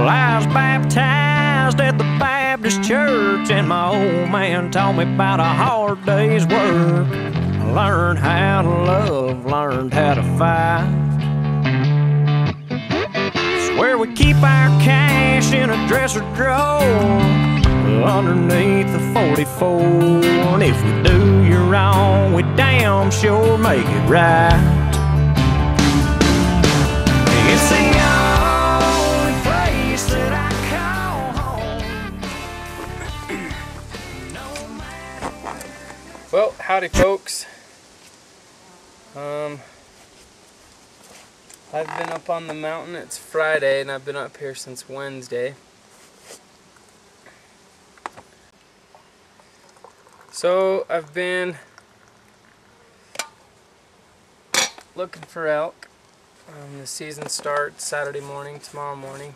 Well, I was baptized at the Baptist church, and my old man taught me about a hard day's work. I learned how to love, learned how to fight. It's where we keep our cash in a dresser drawer underneath the 44. And if we do you wrong, we damn sure make it right. It's the only place that I call home. No matter. Well, howdy folks. I've been up on the mountain. It's Friday and I've been up here since Wednesday. So I've been looking for elk. The season starts Saturday morning, tomorrow morning.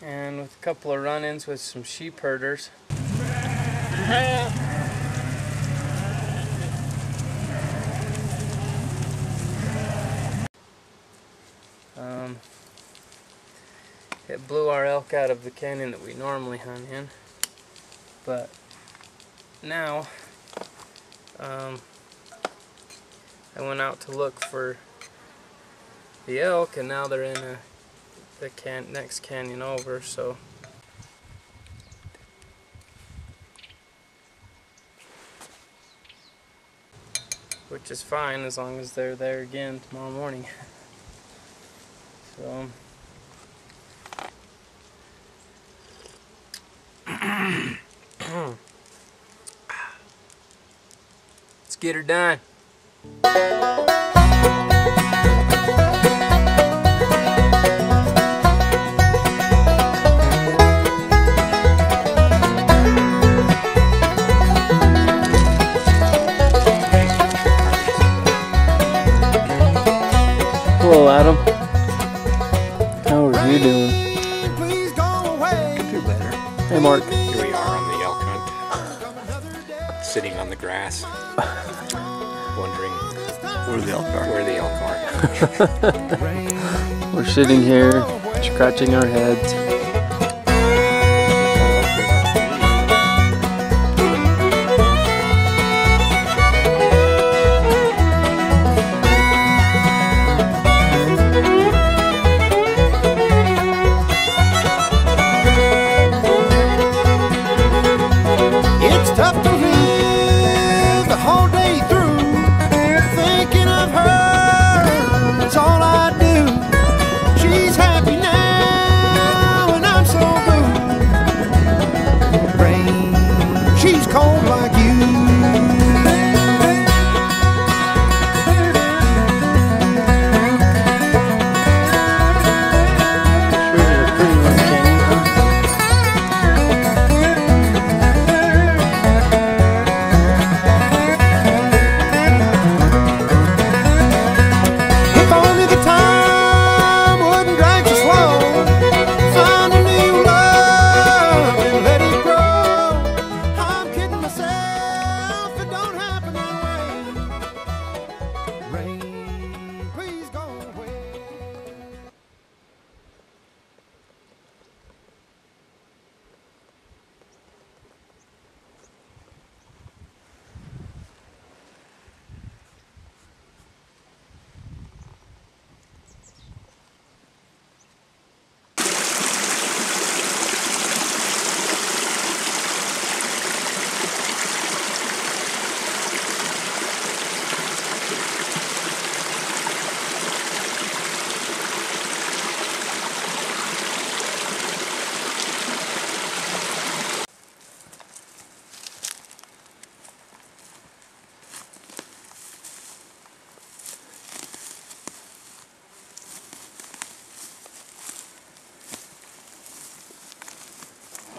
And with a couple of run-ins with some sheep herders. It blew our elk out of the canyon that we normally hunt in. But now, I went out to look for the elk, and now they're in the next canyon over. So which is fine as long as they're there again tomorrow morning. So let's get her done. Hello, Adam. How are you doing? Could do better. Hey, Mark. Here we are on the elk hunt, sitting on the grass, wondering Where the elk are. where the elk are. We're sitting here, scratching our heads. It's tough to live the whole day through, thinking of her is all I do. She's happy now and I'm so blue. Rain, she's cold like you. If only the time wouldn't drag so slow. Find a new love and let it grow. I'm kidding myself, it don't happen that way. Rain, please go away.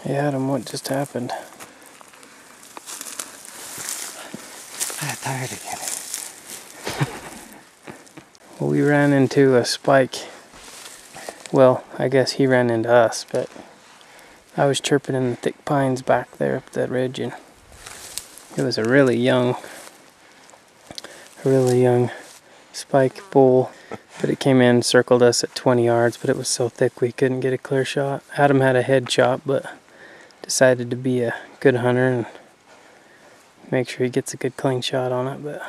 Hey, Adam, what just happened? I got tired again. Well, we ran into a spike. Well, I guess he ran into us, but I was chirping in the thick pines back there up that ridge, and it was a really young spike bull. But it came in, circled us at 20 yards, but it was so thick we couldn't get a clear shot. Adam had a head shot, but decided to be a good hunter and make sure he gets a good clean shot on it. But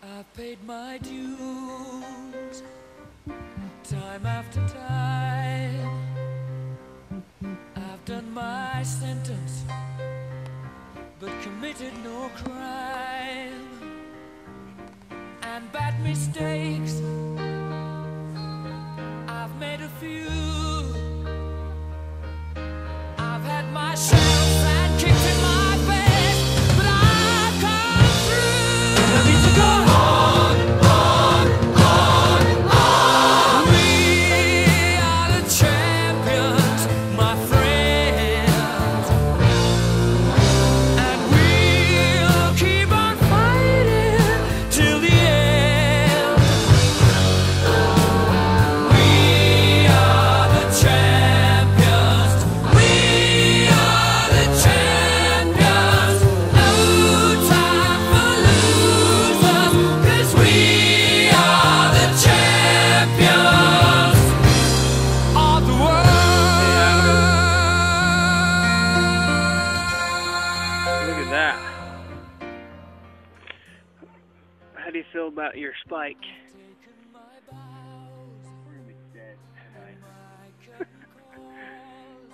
I've paid my dues, time after time. I've done my sentence, but committed no crime. And bad mistakes, I've made a few. I've had my shells and kicked in my face, but I've come through. I need to go on, on. We are the champions, my friends, and we'll keep on fighting till the end. We are the champions. We are the champions. No time for losers, 'cause we are the champions of the world. look at that. How do you feel about your spike?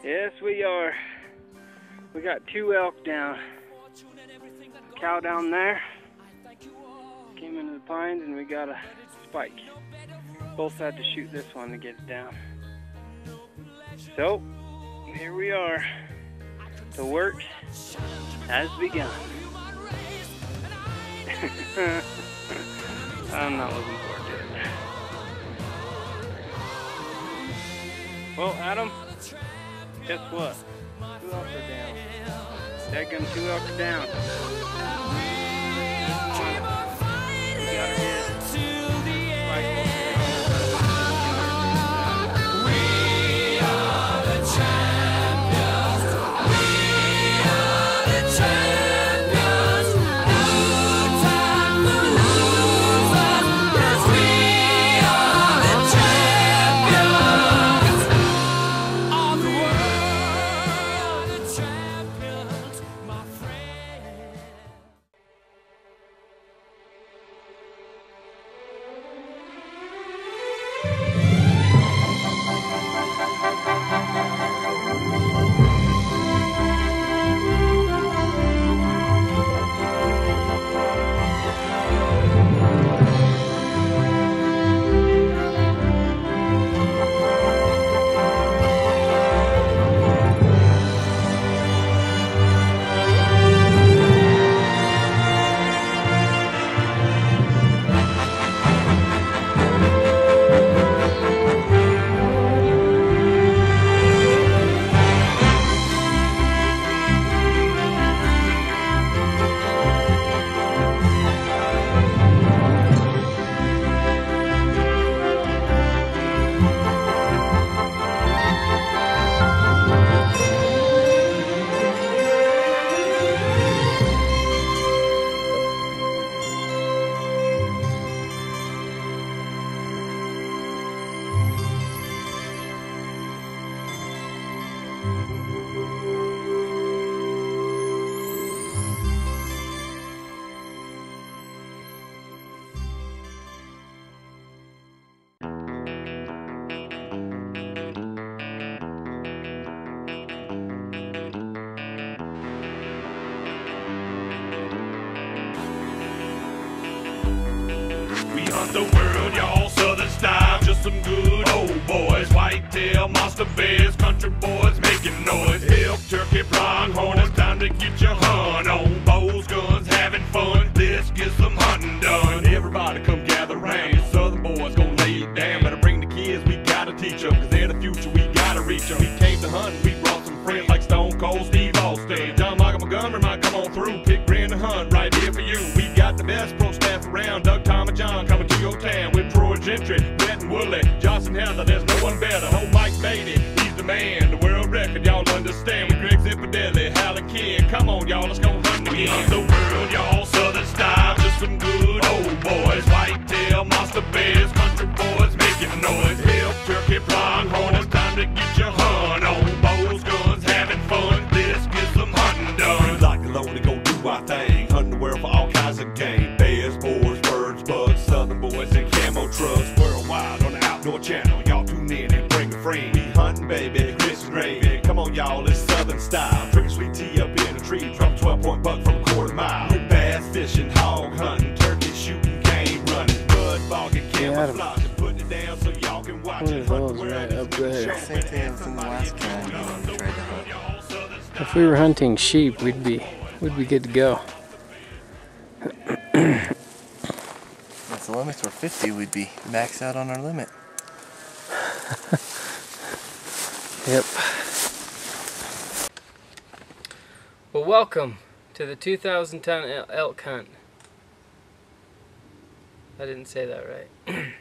Yes, we are. We got 2 elk down. Cow down there. Came into the pines and we got a spike. Both had to shoot this one to get it down. So, here we are. The work has begun. I'm not looking forward to it. Well, Adam, guess what? 2 elk are down. Dadgum, 2 elk are down. You got her hit. Spike. We are the champions. We are the champions. No time for losers, 'cause we are the champions of the world. The champions, my friend. the world, y'all. Southern style, just some good old boys. Whitetail, monster bears, country boys making noise. Elk, turkey, pronghorn, it's time to get your hunt on. Bows, guns, having fun. Let's get some hunting done. Everybody come gather round. Southern boys gonna lay it down. Better bring the kids, we gotta teach them, cause they're the future, we gotta reach them. We came to hunt, we brought some friends like Stone Cold Steve Austin. John Michael Montgomery might come on through. Pick Grand to hunt right here for you. We got the best pro staff around. Doug, Tom, and John coming to your town with Troy Gentry, Brett and Woolley, Johnson Heather. There's no one better. Oh, Mike Beatty, he's the man. The world record, y'all understand. We Greg Zipadelli, Howlin' King. Come on, y'all, let's go hunt again. We hunt the world, y'all. Southern style, just some good old boys. Whitetail, monster bears, country boys making noise. Elk, turkey, pronghorn, it's time to get your hunt on. Bows, guns, having fun. Let's get some hunting done. Like the lonely go do our thing. Hunting the world for all kinds of game. Bears, boars, birds, bugs, southern boys in camo trucks. Worldwide on the Outdoor Channel. Y'all tune in and bring a friend. We hunting, baby, Chris and Raven. Come on, y'all, it's southern style. Drinking sweet tea up in a tree. Drop a 12-point buck from a quarter-mile. We're bass fishing, hog hunting, turkey shooting, game running, mud bogging, camouflaging, putting it down so y'all can watch One it. of those right up there. Same thing as in the last time we tried to hunt. If we were hunting sheep, we'd be good to go. If the limits were 50, we'd be maxed out on our limit. Yep. Well, welcome to the 2010 elk hunt. I didn't say that right.